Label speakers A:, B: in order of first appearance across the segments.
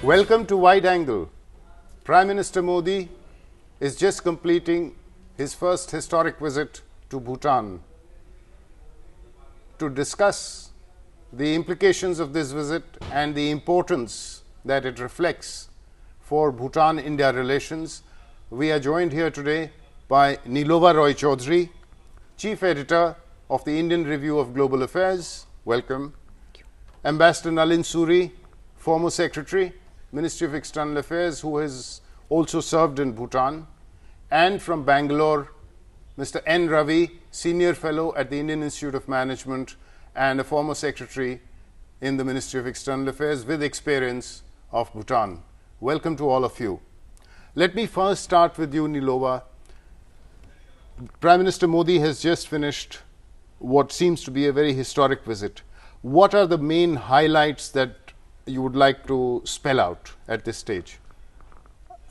A: Welcome to Wide Angle. Prime Minister Modi is just completing his first historic visit to Bhutan. To discuss the implications of this visit and the importance that it reflects for Bhutan-India relations, we are joined here today by Nilova Roy Chaudhary, Chief Editor of the Indian Review of Global Affairs. Welcome. Ambassador Nalin Suri, former Secretary, Ministry of External Affairs, who has also served in Bhutan. And from Bangalore, Mr. N. Ravi, Senior Fellow at the Indian Institute of Management and a former Secretary in the Ministry of External Affairs with experience of Bhutan. Welcome to all of you. Let me first start with you, Nilova. Prime Minister Modi has just finished what seems to be a very historic visit. What are the main highlights that you would like to spell out at this stage?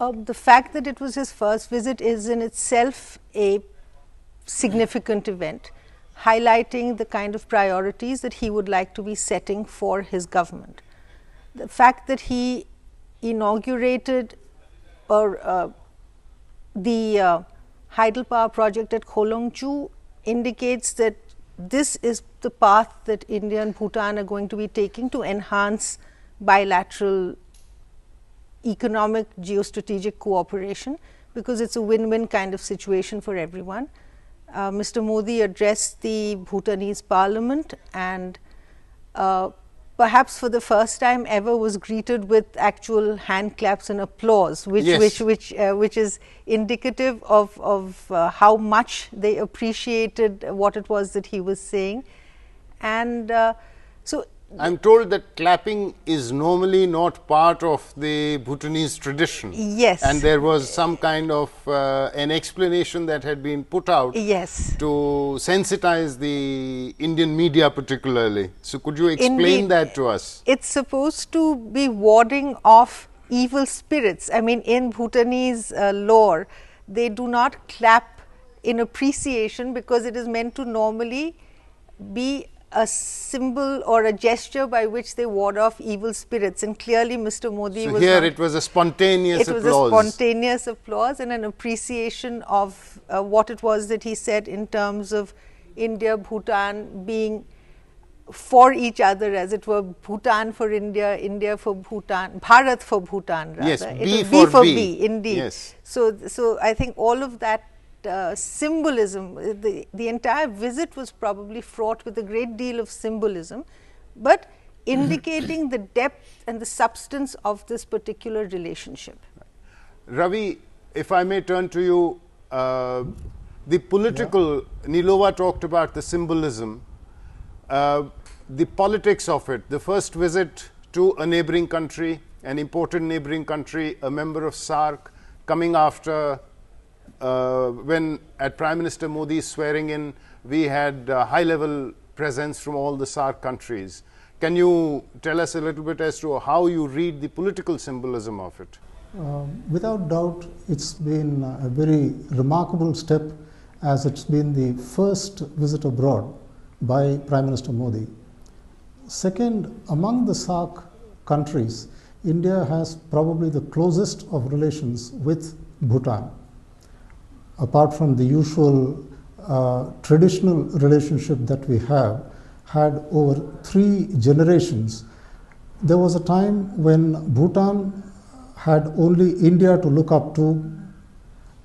B: The fact that it was his first visit is in itself a significant event, highlighting the kind of priorities that he would like to be setting for his government. The fact that he inaugurated the hydropower project at Kholongchu indicates that this is the path that India and Bhutan are going to be taking to enhance bilateral economic geostrategic cooperation, because it's a win-win kind of situation for everyone. Mr. Modi addressed the Bhutanese parliament and perhaps for the first time ever was greeted with actual hand claps and applause, which is indicative of how much they appreciated what it was that he was saying. And so
A: I'm told that clapping is normally not part of the Bhutanese tradition.
B: Yes.
A: And there was some kind of an explanation that had been put out
B: yes.
A: to sensitize the Indian media particularly. So could you explain
B: Indeed,
A: that to us?
B: It's supposed to be warding off evil spirits. I mean, in Bhutanese lore, they do not clap in appreciation because it is meant to normally be a symbol or a gesture by which they ward off evil spirits, and clearly Mr. Modi was
A: here it was a spontaneous applause.
B: It was a spontaneous applause and an appreciation of what it was that he said in terms of India, Bhutan being for each other, as it were, Bhutan for India, India for Bhutan, Bharat for Bhutan rather.
A: Yes,
B: B
A: for
B: B, indeed.
A: Yes.
B: So I think all of that symbolism, the entire visit was probably fraught with a great deal of symbolism, but indicating the depth and the substance of this particular relationship.
A: Ravi, if I may turn to you, the political, Nilova talked about the symbolism, the politics of it, the first visit to a neighboring country, an important neighboring country, a member of SAARC, coming after when at Prime Minister Modi's swearing in, we had high-level presence from all the SAARC countries. Can you tell us a little bit as to how you read the political symbolism of it?
C: Without doubt, it's been a very remarkable step, as it's been the first visit abroad by Prime Minister Modi. Second, among the SAARC countries, India has probably the closest of relations with Bhutan. Apart from the usual traditional relationship that we have had over 3 generations, there was a time when Bhutan had only India to look up to,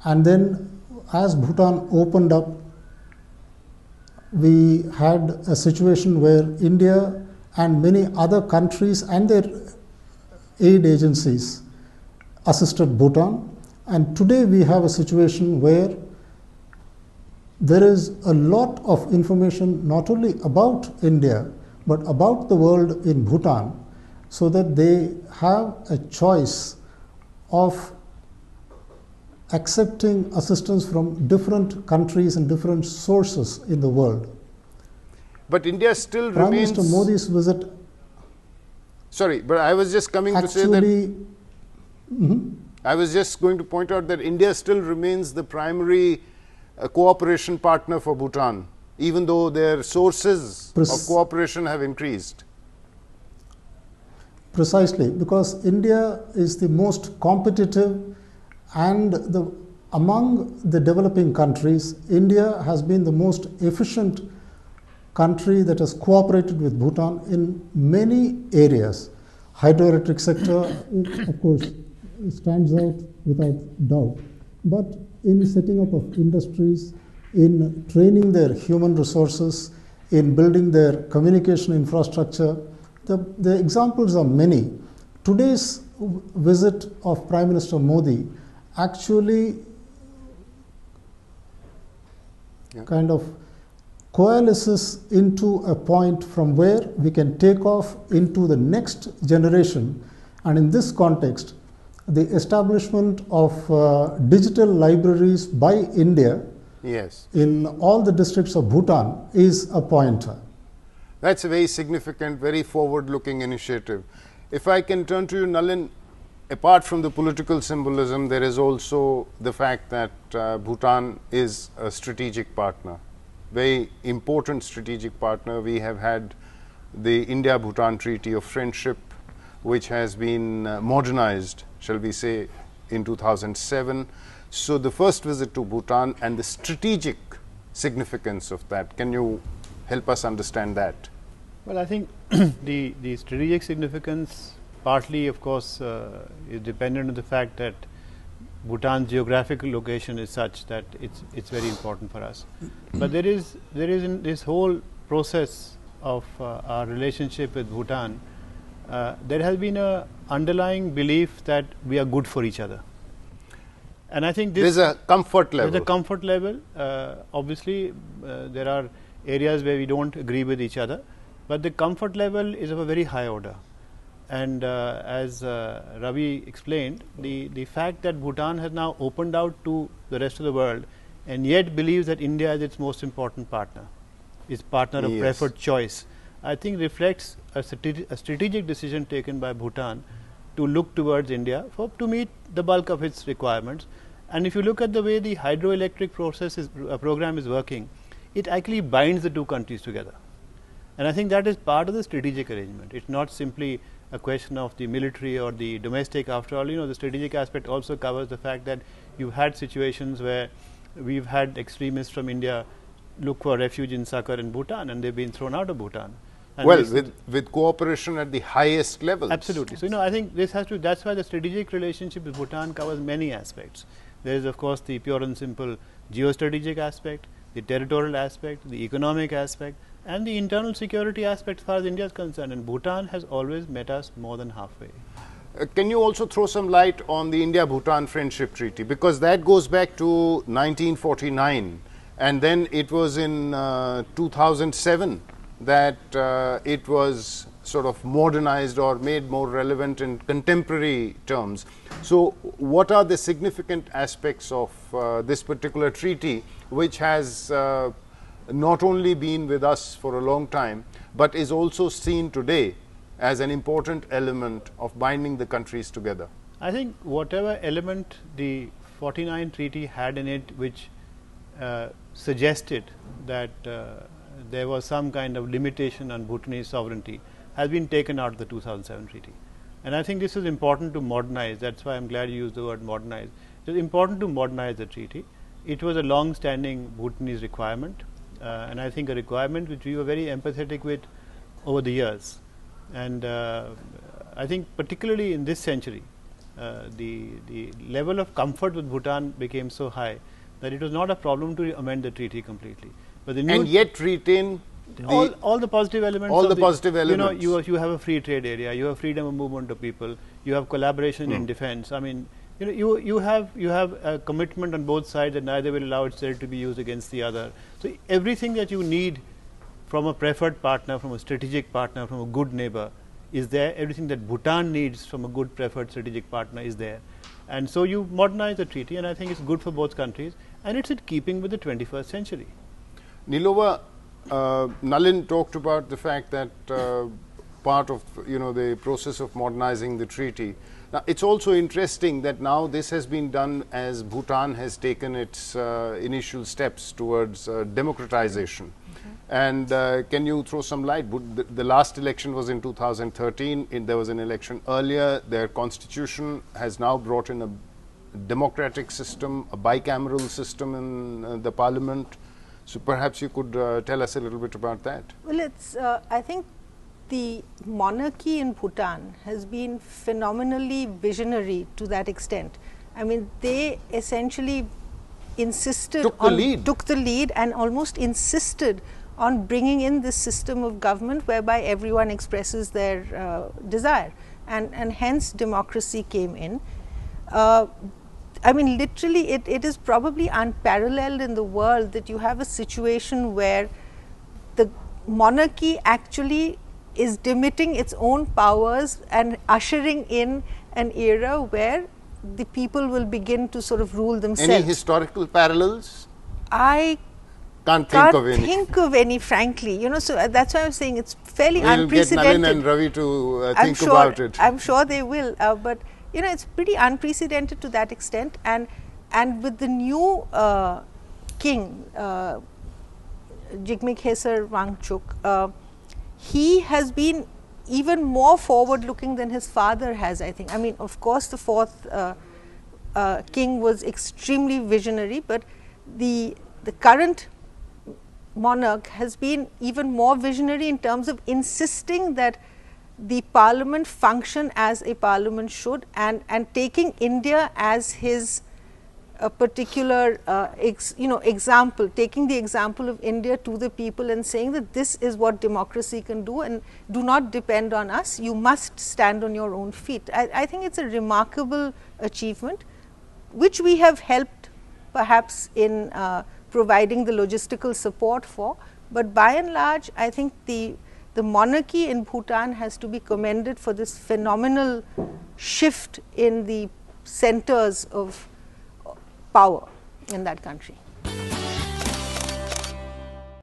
C: and then as Bhutan opened up, we had a situation where India and many other countries and their aid agencies assisted Bhutan. And today we have a situation where there is a lot of information not only about India, but about the world in Bhutan, so that they have a choice of accepting assistance from different countries and different sources in the world.
A: But India still
C: Prime
A: remains...
C: Minister Modi's visit...
A: Sorry, but I was just coming to say that... I was just going to point out that India still remains the primary cooperation partner for Bhutan, even though their sources of cooperation have increased.
C: Precisely, because India is the most competitive and among the developing countries, India has been the most efficient country that has cooperated with Bhutan in many areas. Hydroelectric sector, of course, stands out without doubt. But in setting up of industries, in training their human resources, in building their communication infrastructure, the examples are many. Today's visit of Prime Minister Modi actually kind of coalesces into a point from where we can take off into the next generation. And in this context, the establishment of digital libraries by India in all the districts of Bhutan is a pointer.
A: That's a very significant, very forward-looking initiative. If I can turn to you, Nalin, apart from the political symbolism, there is also the fact that Bhutan is a strategic partner, very important strategic partner. We have had the India-Bhutan Treaty of Friendship, which has been modernized, shall we say, in 2007. So the first visit to Bhutan and the strategic significance of that, can you help us understand that?
D: Well, I think the strategic significance partly, of course, is dependent on the fact that Bhutan's geographical location is such that it's very important for us. But there is in this whole process of our relationship with Bhutan, there has been an underlying belief that we are good for each other. And I think this
A: there's a comfort level.
D: There's a comfort level. Obviously, there are areas where we don't agree with each other, but the comfort level is of a very high order. And as Ravi explained, the fact that Bhutan has now opened out to the rest of the world and yet believes that India is its most important partner, its partner of preferred choice, I think reflects a strategic decision taken by Bhutan to look towards India to meet the bulk of its requirements. And if you look at the way the hydroelectric program is working, it actually binds the two countries together. And I think that is part of the strategic arrangement. It's not simply a question of the military or the domestic. After all, the strategic aspect also covers the fact that you've had situations where we've had extremists from India look for refuge in Sakar in Bhutan, and they've been thrown out of Bhutan. And
A: well, with cooperation at the highest levels.
D: Absolutely. So, I think this has to, that's why the strategic relationship with Bhutan covers many aspects. There is, of course, the pure and simple geostrategic aspect, the territorial aspect, the economic aspect, and the internal security aspect as far as India is concerned. And Bhutan has always met us more than halfway.
A: Can you also throw some light on the India-Bhutan Friendship Treaty? Because that goes back to 1949, and then it was in 2007 that it was sort of modernized or made more relevant in contemporary terms. So what are the significant aspects of this particular treaty, which has not only been with us for a long time, but is also seen today as an important element of binding the countries together?
D: I think whatever element the 49 treaty had in it, which suggested that there was some kind of limitation on Bhutanese sovereignty, has been taken out of the 2007 treaty. And I think this is important to modernize. That's why I'm glad you used the word modernize. It is important to modernize the treaty. It was a long-standing Bhutanese requirement, and I think a requirement which we were very empathetic with over the years. And I think particularly in this century, the level of comfort with Bhutan became so high that it was not a problem to amend the treaty completely. But the new
A: and yet retain
D: all the positive elements.
A: All the positive elements.
D: You have a free trade area. You have freedom of movement of people. You have collaboration in defense. I mean, you have a commitment on both sides that neither will allow itself to be used against the other. So everything that you need from a preferred partner, from a strategic partner, from a good neighbor is there. Everything that Bhutan needs from a good preferred strategic partner is there. And so you modernize the treaty, and I think it's good for both countries, and it's in keeping with the 21st century.
A: Nilova, Nalin talked about the fact that part of the process of modernizing the treaty. Now, it's also interesting that now this has been done as Bhutan has taken its initial steps towards democratization. And can you throw some light? The last election was in 2013. There was an election earlier. Their constitution has now brought in a democratic system, a bicameral system in the parliament. So perhaps you could tell us a little bit about that.
B: Well, it's I think the monarchy in Bhutan has been phenomenally visionary to that extent. I mean, they essentially insisted
A: took the
B: lead and almost insisted on bringing in this system of government whereby everyone expresses their desire, and hence democracy came in. I mean, literally it is probably unparalleled in the world that you have a situation where the monarchy actually is demitting its own powers and ushering in an era where the people will begin to sort of rule themselves.
A: Any historical parallels?
B: I
A: can't
B: think of any, frankly. You know, so that's why I'm saying it's fairly unprecedented.
A: We'll get Nalin and Ravi to think about it.
B: I'm sure they will, but you know, it's pretty unprecedented to that extent. And with the new king, Jigme Khesar Wangchuk, he has been even more forward-looking than his father has, I think. I mean, of course, the fourth king was extremely visionary, but the current monarch has been even more visionary in terms of insisting that the parliament function as a parliament should, and taking India as his particular example, taking the example of India to the people and saying that this is what democracy can do, and do not depend on us, you must stand on your own feet. I think it's a remarkable achievement, which we have helped perhaps in providing the logistical support for, but by and large I think the monarchy in Bhutan has to be commended for this phenomenal shift in the centers of power in that country.